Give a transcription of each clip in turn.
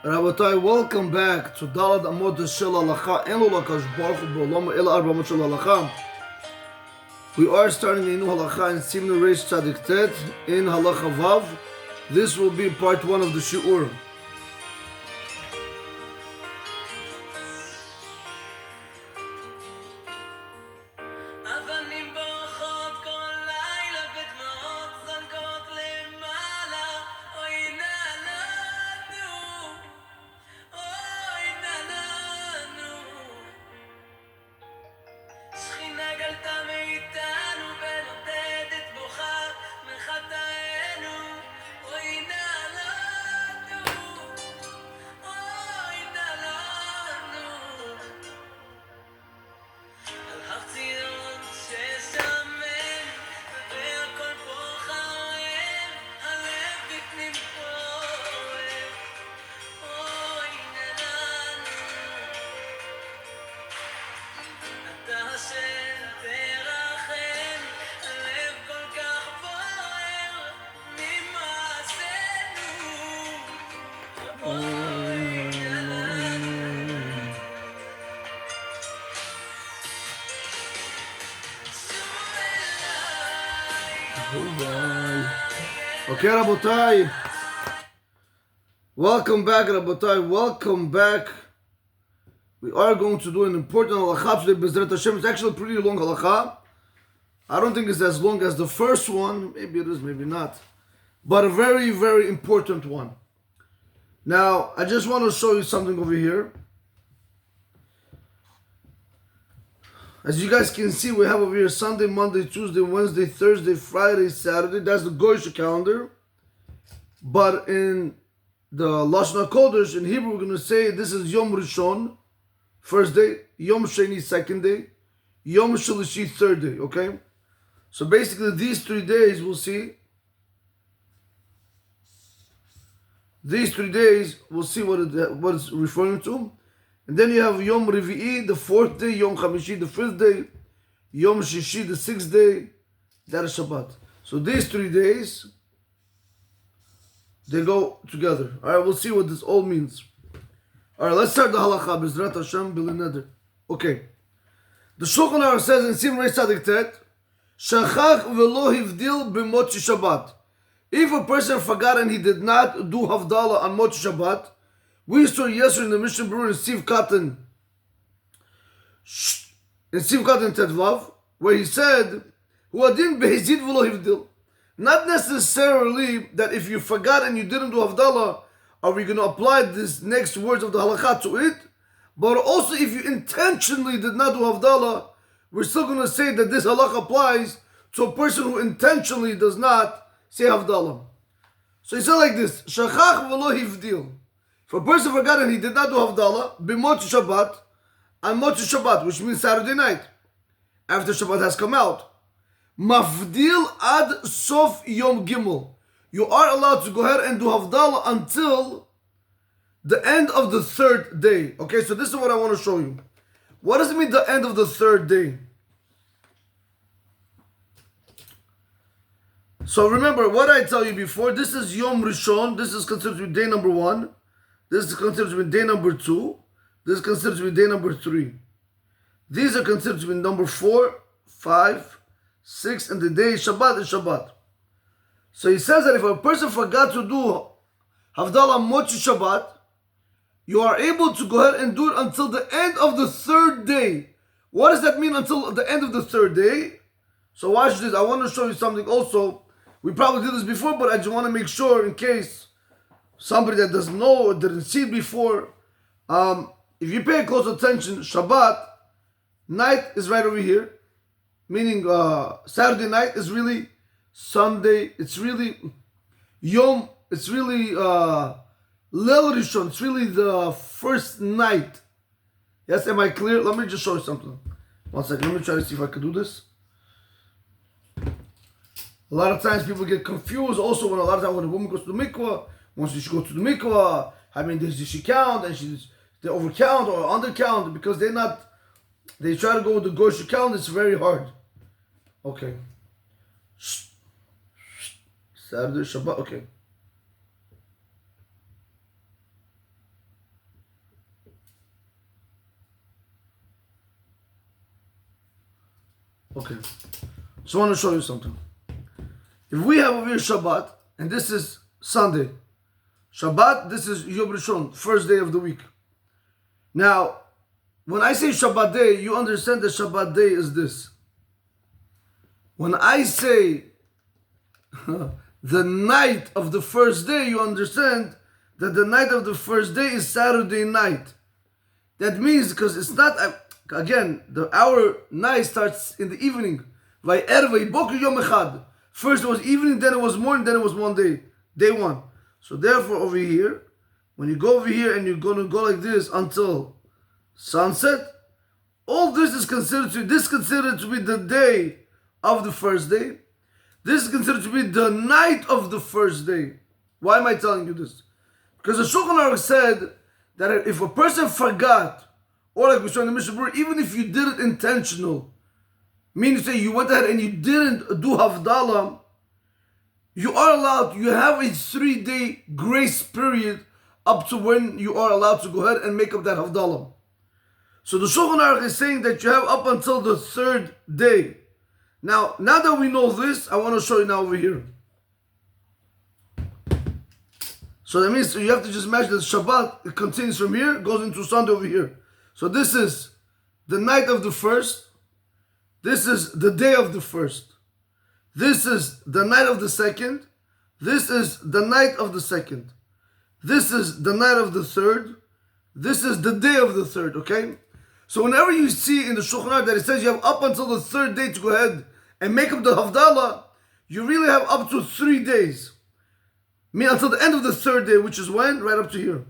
Rabotai, welcome back to Dalad Amot Shel Halacha and Lulakash Baruch B'Olam El Arba Shel Halacha. We are starting a new halacha in Siman Reish Tzadik Tet in Halacha Vav. This will be part 1 of the Shi'ur. Okay, Rabotai. Welcome back, Rabotai. Welcome back. We are going to do an important halacha today, B'ezrat Hashem. It's actually a pretty long halacha. I don't think it's as long as the first one. Maybe it is, maybe not. But a very, very important one. Now, I just want to show you something over here. As you guys can see, we have over here Sunday, Monday, Tuesday, Wednesday, Thursday, Friday, Saturday. That's the Goyish calendar. But in the Lashon HaKodesh, in Hebrew, we're going to say this is Yom Rishon, first day, Yom Sheni, second day, Yom Shalishi, third day, okay? So basically these 3 days, we'll see. These 3 days, we'll see what it's referring to. And then you have Yom Revi'i, the 4th day, Yom Chamishi, the 5th day, Yom Shishi, the 6th day, that is Shabbat. So these 3 days, they go together. Alright, we'll see what this all means. Alright, let's start the halacha. B'ezrat Hashem b'lineder. Okay. The Shulchan Aruch says in Siman Reish Tzadik Tet, Shachach v'lo hivdil b'motzi Shabbat. If a person forgot and he did not do Havadala on Motzi Shabbat, we saw yesterday in the Mishnah Berurah in Siv Katan Tedvav, where he said, Huadin behizid v'lo hivdil. Not necessarily that if you forgot and you didn't do Havadala, are we going to apply this next words of the halakha to it? But also if you intentionally did not do Havadala, we're still going to say that this halakha applies to a person who intentionally does not say Havadala. So he said like this, Shachach v'lo hivdil. If a person forgot and he did not do Havadala, b'motzi Shabbat, on Motzi Shabbat, which means Saturday night, after Shabbat has come out, Mafdil ad sof yom gimel. You are allowed to go ahead and do Havadala until the end of the 3rd day. Okay, so this is what I want to show you. What does it mean, the end of the 3rd day? So remember what I tell you before. This is Yom Rishon. This is considered to be day number 1. This is considered to be day number 2. This is considered to be day number 3. These are considered to be number 4, 5, 6, and the day Shabbat is Shabbat. So he says that if a person forgot to do Havadala Motzi Shabbat, you are able to go ahead and do it until the end of the 3rd day. What does that mean, until the end of the 3rd day? So watch this. I want to show you something also. We probably did this before, but I just want to make sure in case somebody that doesn't know or didn't see it before. If you pay close attention, Shabbat night is right over here. Meaning Saturday night is really Sunday. It's really Yom. It's really Leil Rishon. It's really the first night. Yes, am I clear? Let me just show you something. 1 second. Let me try to see if I can do this. A lot of times people get confused. Also, when a woman goes to the mikvah, once she goes to the mikvah, how many days does she count? And they overcount or undercount because they try to go with the Goyish count. It's very hard. Okay. Saturday, Shabbat, okay. Okay. So I want to show you something. If we have over here Shabbat, and this is Sunday. Shabbat, this is Yom Rishon, first day of the week. Now, when I say Shabbat day, you understand that Shabbat day is this. When I say the night of the first day, you understand that the night of the first day is Saturday night. That means, because it's not, again, our night starts in the evening. First it was evening, then it was morning, then it was one day. Day one. So therefore over here, when you go over here and you're going to go like this until sunset, all this is considered to be the day of the first day. This is considered to be the night of the first day. Why am I telling you this? Because the Shulchan Aruch said that if a person forgot, or like we saw in the Mishnah Berurah, even if you did it intentional, meaning say you went ahead and you didn't do Havadala, you are allowed, you have a 3-day grace period up to when you are allowed to go ahead and make up that Havadala. So the Shulchan Aruch is saying that you have up until the 3rd day. Now that we know this, I want to show you now over here. So that means you have to just imagine that Shabbat, it continues from here, goes into Sunday over here. So this is the night of the first. This is the day of the first. This is the night of the second. This is the night of the second. This is the night of the third. This is the day of the third, okay? So whenever you see in the Shulchan Aruch that it says you have up until the 3rd day to go ahead and make up the Havadala, you really have up to 3 days. Meaning until the end of the 3rd day, which is when? Right up to here.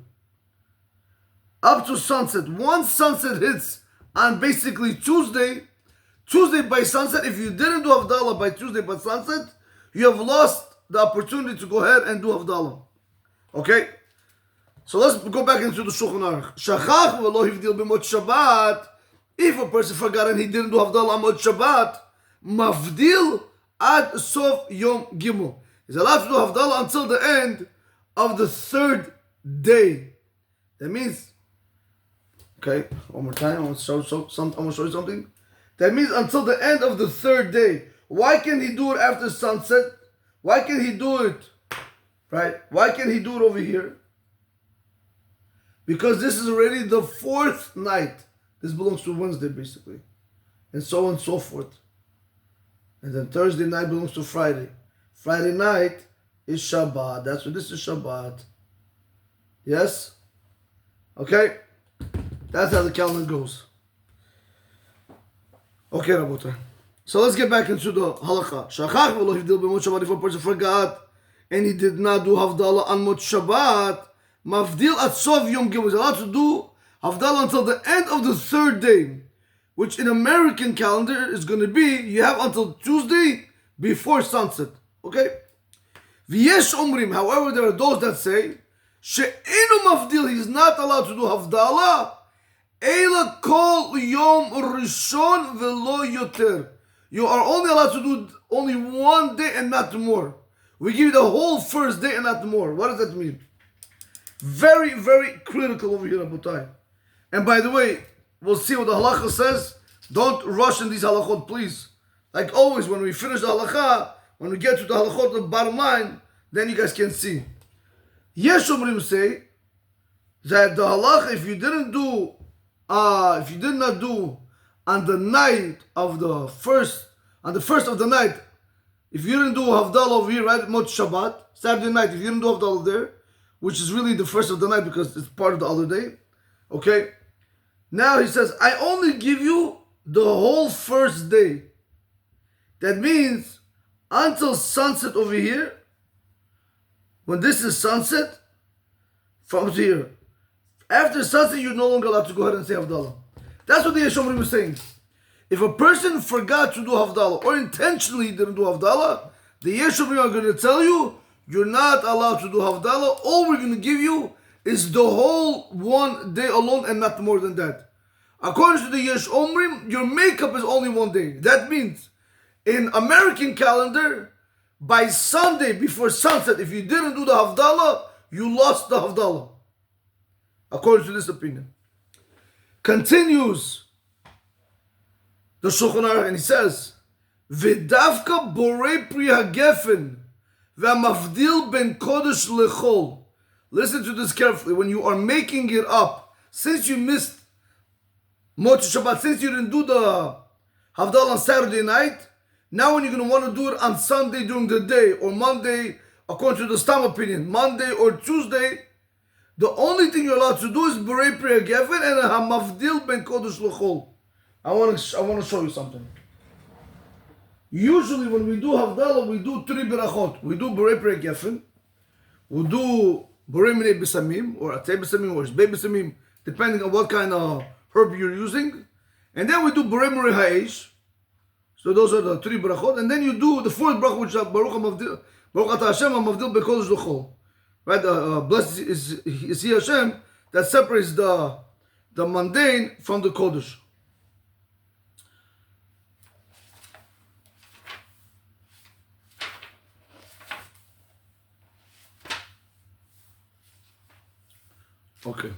Up to sunset. Once sunset hits on basically Tuesday by sunset, if you didn't do Havadala by Tuesday by sunset, you have lost the opportunity to go ahead and do Havadala. Okay? So let's go back into the Shulchan Aruch. Shachach v'lo hivdil b'mot Shabbat. If a person forgot and he didn't do Havadala on Mot Shabbat, mavdil ad sof yom gimel. He's allowed to do Havadala until the end of the 3rd day. That means, okay, one more time, I want to show you something. That means until the end of the 3rd day. Why can't he do it after sunset? Why can't he do it, right? Why can't he do it over here? Because this is already the 4th night. This belongs to Wednesday, basically. And so on and so forth. And then Thursday night belongs to Friday. Friday night is Shabbat. That's what this is, Shabbat. Yes? Okay? That's how the calendar goes. Okay, Rabotai. So let's get back into the Halacha. Shachach v'lo hivdil b'mot Shabbat. If a person forgot and he did not do Havadala on Mot Shabbat, mavdil at sof yom gimel. He's allowed to do Havadala until the end of the 3rd day, which in American calendar is going to be, you have until Tuesday before sunset. Okay? V'yesh omrim, however, there are those that say, she'enu mavdil, he's not allowed to do Havadala, eila kol yom rishon v'lo yoter. You are only allowed to do only one day and not more. We give you the whole first day and not more. What does that mean? Very, very critical over here, Rabotai. And by the way, we'll see what the Halacha says. Don't rush in these Halachot, please. Like always, when we finish the Halacha, when we get to the Halachot, the bottom line, then you guys can see. Yesh Omrim say that the Halacha, if you did not do on the night of the first, on the first of the night, if you didn't do Havadala over here, right, Mot Shabbat, Saturday night, if you didn't do Havadala there, which is really the first of the night because it's part of the other day, okay? Now he says, I only give you the whole first day. That means until sunset over here, when this is sunset, from here. After sunset, you're no longer allowed to go ahead and say Havadala. That's what the Yeshomrim was saying. If a person forgot to do Havadala or intentionally didn't do Havadala, the Yeshomrim are going to tell you, you're not allowed to do Havadala. All we're going to give you is the whole one day alone and not more than that. According to the Yesh Omrim, your makeup is only one day. That means in American calendar, by Sunday before sunset, if you didn't do the Havadala, you lost the Havadala. According to this opinion. Continues the Shulchan Aruch, and he says, V'davka borei pri hagefen v'amavdil ben kodesh lechol. Listen to this carefully. When you are making it up, since you missed Motzei Shabbat, since you didn't do the Havadala on Saturday night, now when you're going to want to do it on Sunday during the day, or Monday, according to the Stam opinion, Monday or Tuesday, the only thing you're allowed to do is Borei Pri HaGefen and a Hamavdil Ben Kodesh L'chol. I want to show you something. Usually when we do Havadala, we do 3 berachot. We do Borei Pri HaGefen, we do Borei Minei Besamim, or Atei Besamim, or Shbei Besamim, depending on what kind of herb you're using. And then we do Borei Mirei Ha'esh. So those are the 3 berachot. And then you do the 4th bracha, which is Baruch HaMavdil, Baruch Ata Hashem HaMavdil Ben Kodesh L'chol. Right? Blessed is He Hashem that separates the mundane from the Kodesh. Okay.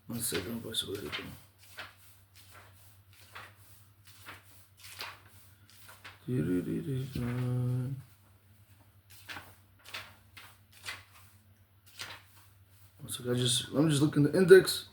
One second, boys. Let me just look in the index.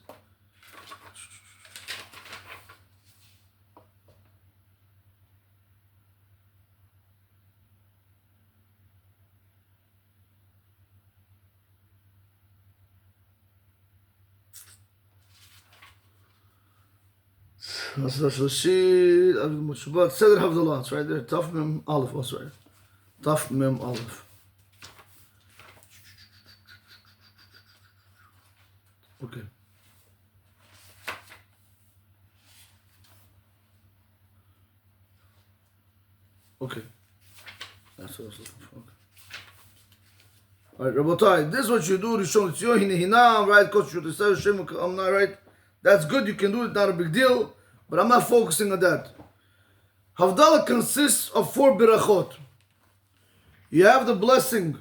Rashid, Shabbat, Seder Havadala, it's right there. Taf Mem Aleph, what's right? Taf Mem Aleph. Okay. Okay. That's what I was looking for. Okay. Alright, Rabotai, this is what you do, Rishon Tzio, Hinehina, right? Coach, you say Hashem, I'm not right. That's good, you can do it, not a big deal. But I'm not focusing on that. Havadala consists of 4 berachot. You have the blessing.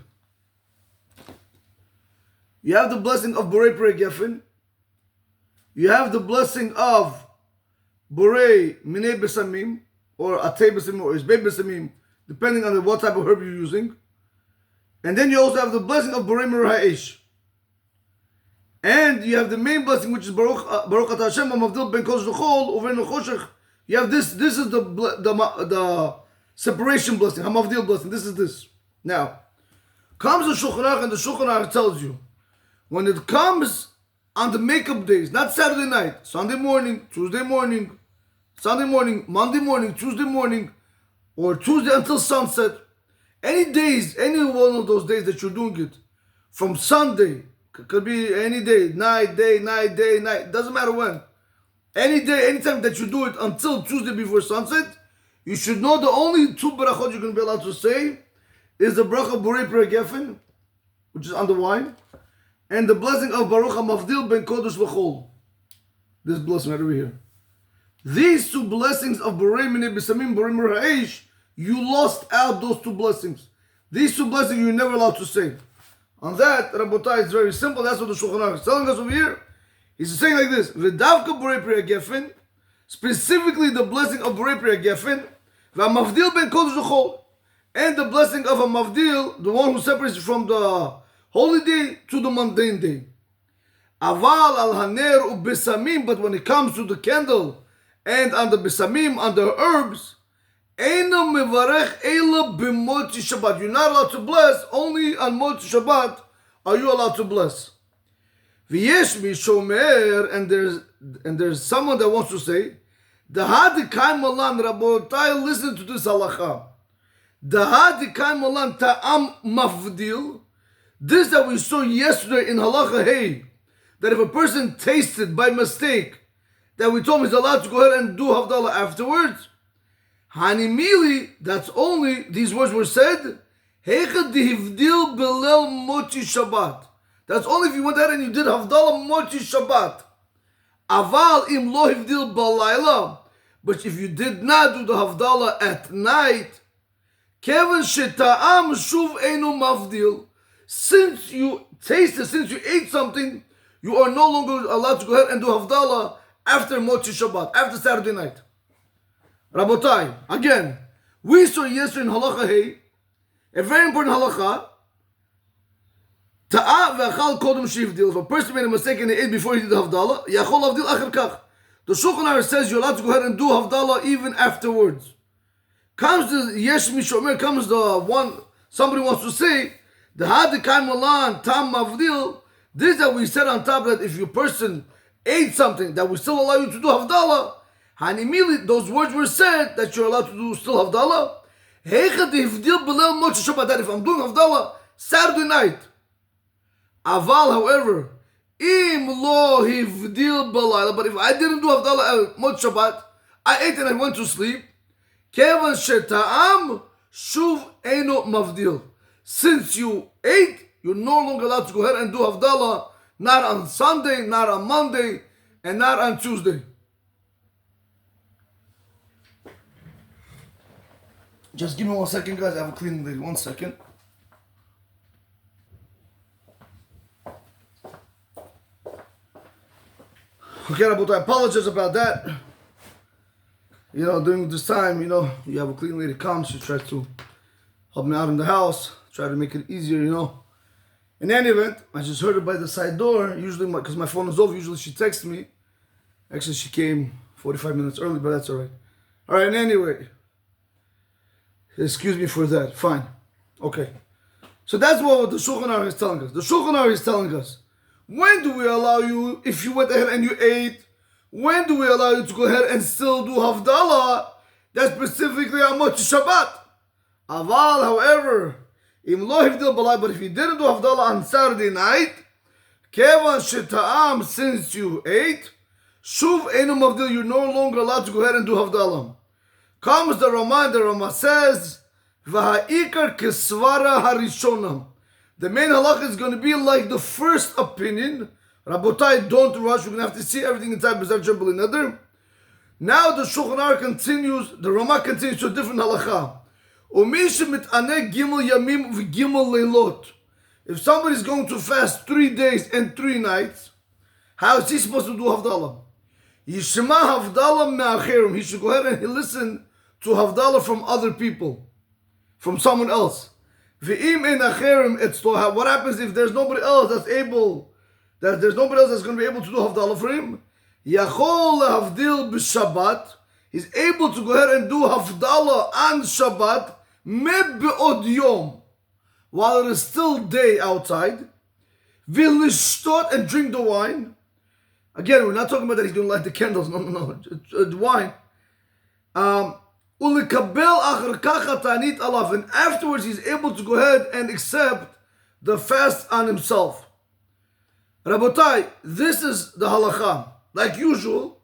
You have the blessing of Borei Pri HaGefen. You have the blessing of Borei Minei Besamim, or Atei Besamim, or Shbei Besamim, depending on what type of herb you're using. And then you also have the blessing of Borei Mirei Ha'esh. And you have the main blessing, which is Baruch Ata Hashem HaMavdil Ben Kodesh L'chol over in the Choshech. You have this. This is the separation blessing, Hamavdil blessing. This is this. Now, comes the Shulchan Aruch, and the Shulchan Aruch tells you, when it comes on the makeup days, not Saturday night, Sunday morning, Tuesday morning, Sunday morning, Monday morning, Tuesday morning, or Tuesday until sunset, any days, any one of those days that you're doing it, from Sunday, could be any day, night, day, doesn't matter when. Any day, anytime that you do it until Tuesday before sunset, you should know the only 2 berachot you're going to be allowed to say is the bracha Borei Pri HaGefen, which is on the wine, and the blessing of Baruch HaMavdil Ben Kodesh L'chol. This blessing right over here. These 2 blessings of Borei Minei Besamim, Borei Mirei Ha'esh, you lost out those 2 blessings. These 2 blessings you're never allowed to say. On that, Rabotai, it's very simple. That's what the Shulchan Aruch is telling us over here. He's saying like this: V'davka Borei Pri HaGefen, specifically the blessing of Borei Pri HaGefen, v'amavdil ben kodesh l'chol, and the blessing of a mavdil, the one who separates you from the holy day to the mundane day. Aval al haner u'besamim, but when it comes to the candle and on the besamim, on the herbs, Eino mevarech ela b'motzei Shabbat. You're not allowed to bless, only on Motzei Shabbat are you allowed to bless. V'yesh mi shomer, and there's someone that wants to say, Dahadikai malan Rabotai, listen to this halacha. Dahadikai malan ta'am mafdil. This that we saw yesterday in halacha hey, that if a person tasted by mistake, that we told him he's allowed to go ahead and do Havadala afterwards. Hanimili, that's only, these words were said, Heicha dihivdil belel mochi Shabbat. That's only if you went ahead and you did Havadala mochi Shabbat. Aval im lo hivdil balayla. But if you did not do the Havdalah at night, Kevin Sheta'am Shuv Einu Mavdil, since you tasted, since you ate something, you are no longer allowed to go ahead and do Havdalah after Motzei Shabbat, after Saturday night. Rabotai, again, we saw yesterday in Halacha Hey, a very important Halacha, Ta'a ve'achal kodem shivdil. If a person made a mistake and he ate before he did the Havdalah, yachol Havdil acher kach. The Shulchan Aruch says you're allowed to go ahead and do Havdalah even afterwards. Comes the Yesh Mishomer, comes the one, somebody wants to say, the Hadikay Malan, Tam Mavdil, this that we said on top that if your person ate something that will still allow you to do Havdalah, and immediately those words were said that you're allowed to do still Havdalah. That if I'm doing Havdalah Saturday night, Aval, however, im lo hivdil balayla. But if I didn't do Havdalah at Motzei Shabbat, I ate and I went to sleep. Kevan sheta'am shuv eno mavdil. Since you ate, you're no longer allowed to go ahead and do Havdalah, not on Sunday, not on Monday, and not on Tuesday. Just give me 1 second, guys. I have a cleaning lady. 1 second. Okay, but I apologize about that. You know, during this time, you know, you have a cleaning lady come. She tries to help me out in the house, try to make it easier, you know. In any event, I just heard her by the side door. Usually, because my phone is off, usually she texts me. Actually, she came 45 minutes early, but that's all right. All right, anyway. Excuse me for that. Fine. Okay. So that's what the Shulchan Aruch is telling us. The Shulchan Aruch is telling us, when do we allow you, if you went ahead and you ate, when do we allow you to go ahead and still do Havdalah? That's specifically on Motzei Shabbat. Aval, however, im lo hivdil balay, but if you didn't do Havdalah on Saturday night, kevan sheta'am, since you ate, shuv einu mavdil, you're no longer allowed to go ahead and do Havdalah. Comes the Rama says, V'ha'ikar kesvara harishonam. The main halakha is going to be like the first opinion. Rabotai, don't rush. We're going to have to see everything inside B'ezrat Hashem B'li Neder. Now the Shulchan Aruch continues, the Rama continues to a different halakha. Umi shemit'aneh gimel yamim v'gimel leilot. If somebody is going to fast 3 days and 3 nights, how is he supposed to do Havdalah? Yishma Havdalah me'acherim. He should go ahead and listen to Havdalah from other people, from someone else. Ve'im ein acherim etzlo. What happens if there's nobody else that's able, that there's nobody else that's going to be able to do Havdalah for him? Yachol lehavdil b'Shabbat. He's able to go ahead and do Havdalah on Shabbat me'be'od yom, while it is still day outside. V'lishtot, and drink the wine. Again, we're not talking about that he's going to light the candles. No. It's wine. Ulikabel achar kacha ta'anit alav, and afterwards he's able to go ahead and accept the fast on himself. Rabotai, this is the halacha. Like usual,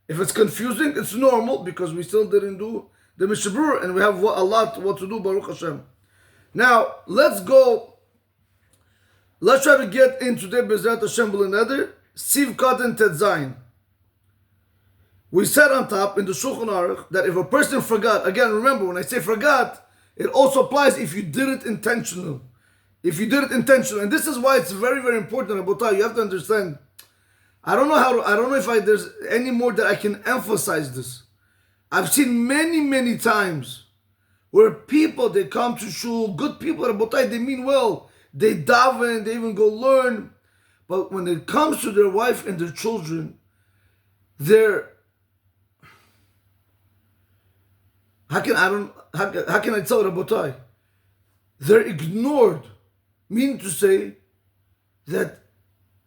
if it's confusing, it's normal because we still didn't do the Mishnah Berurah and we have a lot what to do, Baruch Hashem. Now, let's go. Let's try to get into the B'ezrat Hashem B'li Neder, Siv Katan Tet Zayin. We said on top in the Shulchan Aruch that if a person forgot, again, remember when I say forgot, it also applies if you did it intentional. If you did it intentional, and this is why it's very, very important, Rabotai, you have to understand. I don't know if there's any more that I can emphasize this. I've seen many, many times where people, they come to shul, good people, Rabotai, they mean well, they daven, they even go learn, but when it comes to their wife and their children, they're, how can I tell Rabotai? They're ignored. Meaning to say that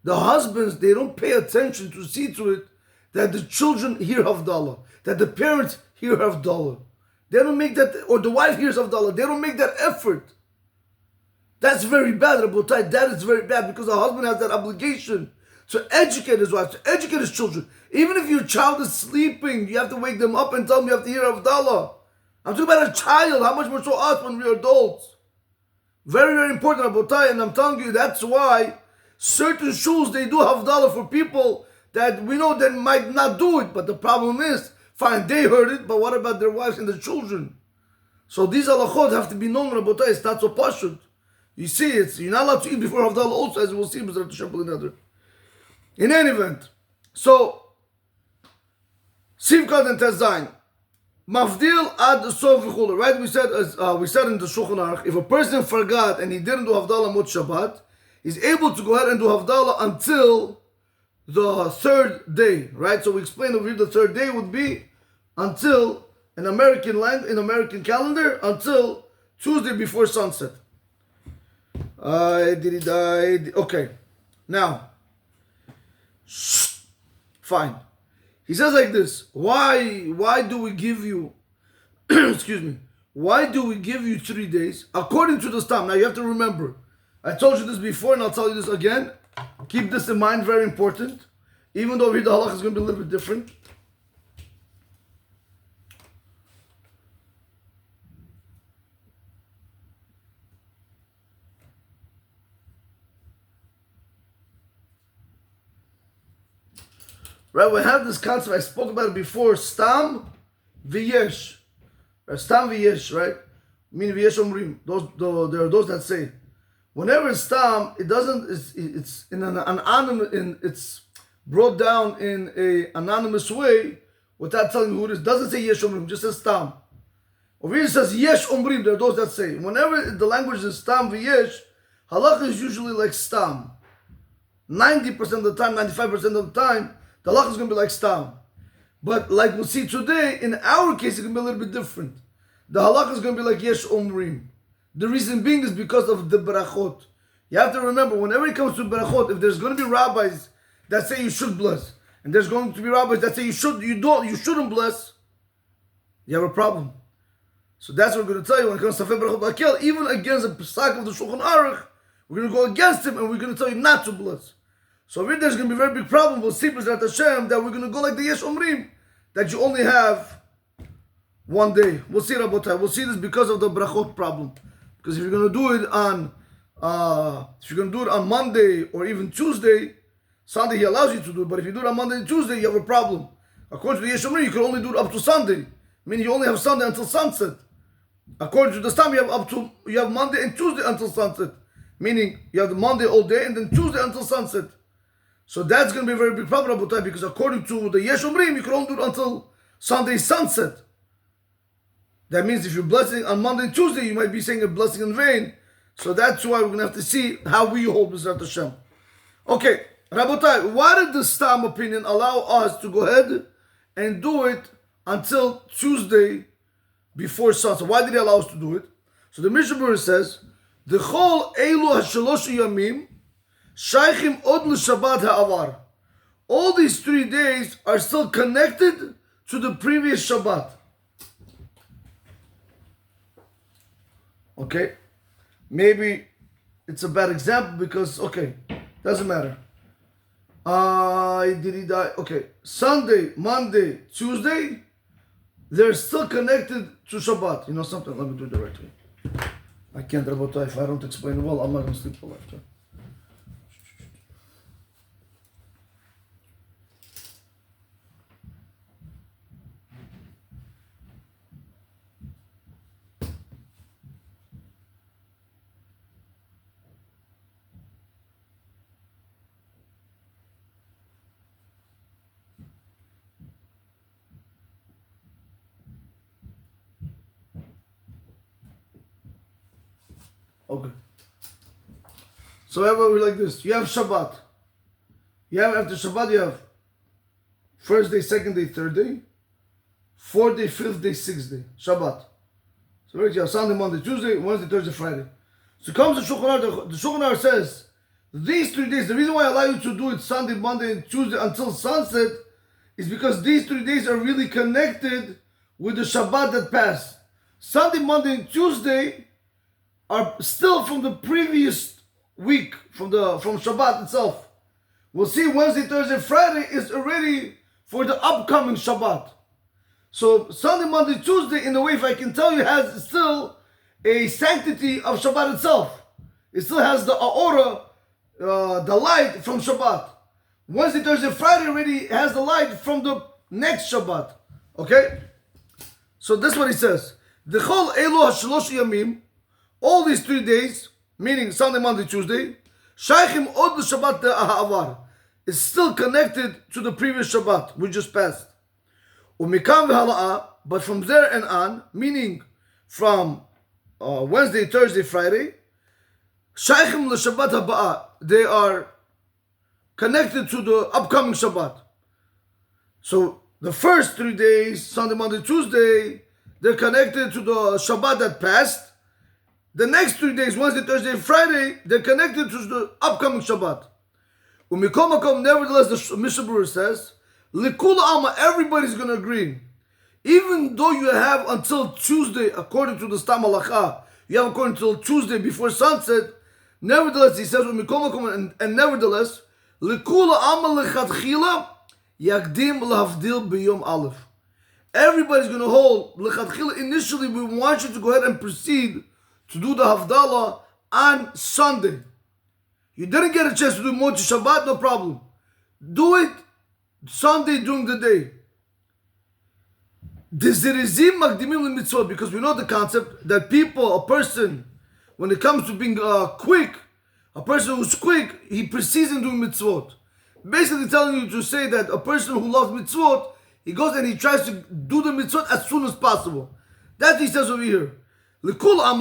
the husbands, they don't pay attention to see to it that the children hear Havdalah, that the parents hear Havdalah. They don't make that, or the wife hears Havdalah. They don't make that effort. That's very bad, Rabotai. That is very bad because the husband has that obligation to educate his wife, to educate his children. Even if your child is sleeping, you have to wake them up and tell them you have to hear Havdalah. I'm talking about a child. How much more so us when we're adults? Very, very important, Rabotai, and I'm telling you, that's why certain shuls, they do Havdalah for people that we know that might not do it, but the problem is, fine, they heard it, but what about their wives and their children? So these halachot have to be known, Rabotai. It's not so pashut. You see, you're not allowed to eat before Havadala also, as we'll see in any event. So, Sivkad and Tezain. Mafdil ad sof v'chulu. Right? We said in the Shulchan Aruch, if a person forgot and he didn't do Havadala Mot Shabbat, he's able to go ahead and do Havadala until the third day. Right? So we explained over here the third day would be until, in American calendar, until Tuesday before sunset. Okay. Now, fine. He says like this. Why do we give you, excuse me, why do we give you 3 days? According to the Stam. Now you have to remember, I told you this before and I'll tell you this again. Keep this in mind, very important. Even though here the halacha is going to be a little bit different. Right, we have this concept, I spoke about it before, Stam v'yesh. Stam v'yesh, right? Meaning v'yesh omrim. There are those that say, whenever it's Stam, it doesn't, it's in an anonymous, it's brought down in an anonymous way, without telling who it is. It doesn't say yesh omrim, just says Stam. Over here it says yesh omrim, there are those that say. Whenever the language is Stam v'yesh, halacha is usually like Stam. 90% of the time, 95% of the time, the halacha is going to be like Stam. But like we'll see today, in our case, it's going to be a little bit different. The halacha is going to be like Yesh Omrim. The reason being is because of the brachot. You have to remember, whenever it comes to brachot, if there's going to be rabbis that say you should bless, and there's going to be rabbis that say you shouldn't bless, you have a problem. So that's what we're going to tell you when it comes to brachot lakel. Even against the Pesach of the Shulchan Aruch, we're going to go against him and we're going to tell you not to bless. So if there's going to be a very big problem with Sipras at Hashem, that we're going to go like the Yesh Omrim, that you only have 1 day. We'll see Rabotai. We'll see this because of the brachot problem. Because if you're going to do it on Monday or even Tuesday, Sunday he allows you to do it. But if you do it on Monday and Tuesday, you have a problem. According to the Yesh Omrim, you can only do it up to Sunday. Meaning you only have Sunday until sunset. According to the Stam, you have Monday and Tuesday until sunset. Meaning you have the Monday all day and then Tuesday until sunset. So that's going to be a very big problem, Rabotai, because according to the Yesh Omrim, you can only do it until Sunday sunset. That means if you're blessing on Monday and Tuesday, you might be saying a blessing in vain. So that's why we're going to have to see how we hold B'ezrat Hashem. Okay, Rabotai, why did the Stam opinion allow us to go ahead and do it until Tuesday before sunset? Why did he allow us to do it? So the Mishnah Berurah says, the Chol Eilu HaShalosh Yamim Shaychim od l'Shabbat ha'avar. All these 3 days are still connected to the previous Shabbat. Okay? Maybe it's a bad example because, okay, doesn't matter. Did he die? Okay. Sunday, Monday, Tuesday, they're still connected to Shabbat. You know something? Let me do it the right way. I can't, Rabotai. If I don't explain it well, I'm not going to sleep for life. Okay. So we're like this. You have Shabbat. After Shabbat, you have first day, second day, third day, fourth day, fifth day, sixth day. Shabbat. So you have Sunday, Monday, Tuesday, Wednesday, Thursday, Friday. So comes the Shulchan Aruch. The Shulchan Aruch says, these 3 days, the reason why I allow you to do it Sunday, Monday, and Tuesday until sunset is because these 3 days are really connected with the Shabbat that passed. Sunday, Monday, and Tuesday are still from the previous week, from Shabbat itself. We'll see Wednesday, Thursday, Friday is already for the upcoming Shabbat. So Sunday, Monday, Tuesday, in a way, if I can tell you, has still a sanctity of Shabbat itself. It still has the aura, the light from Shabbat. Wednesday, Thursday, Friday already has the light from the next Shabbat. Okay? So this is what he says. The whole Elo HaShalosh Yamim, all these 3 days, meaning Sunday, Monday, Tuesday, Shaychim Od Shabbat Ha'avar, is still connected to the previous Shabbat we just passed. Umikam v'hala'a, but from there and on, meaning from Wednesday, Thursday, Friday, Shaychim l'Shabbat Haba'a, they are connected to the upcoming Shabbat. So the first 3 days, Sunday, Monday, Tuesday, they're connected to the Shabbat that passed. The next 3 days, Wednesday, Thursday, Friday, they're connected to the upcoming Shabbat. Umikol Makom, nevertheless, the Mishnah Berurah says, Likula Alma, everybody's going to agree. Even though you have until Tuesday, according to the Stam Halacha, you have according to Tuesday before sunset, nevertheless, he says, Umikol Makom, and nevertheless, Likula Alma lechatchila yagdim lahavdil b'yom aleph. Everybody's going to hold lechatchila. Initially, we want you to go ahead and proceed to do the Havadala on Sunday. You didn't get a chance to do Motzei Shabbat, no problem. Do it Sunday during the day. Because we know the concept that people, a person, when it comes to being quick, a person who's quick, he precedes in doing mitzvot. Basically telling you to say that a person who loves mitzvot, he goes and he tries to do the mitzvot as soon as possible. That he says over here. Everybody's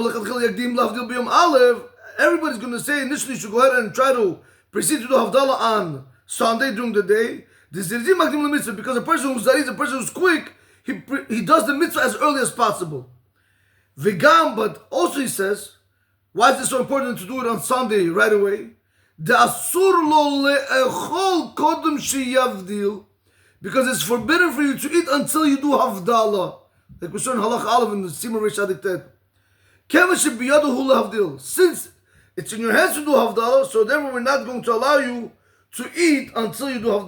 going to say initially you should go ahead and try to proceed to do Havadala on Sunday during the day. Because a person who's zariz, a person who's quick, he does the mitzvah as early as possible. Vegam, but also he says, why is it so important to do it on Sunday right away? Because it's forbidden for you to eat until you do Havadala. Like we saw in Halacha Aleph in the Siman Reishadik. Since it's in your hands to do Havadala, so therefore we're not going to allow you to eat until you do Havadala.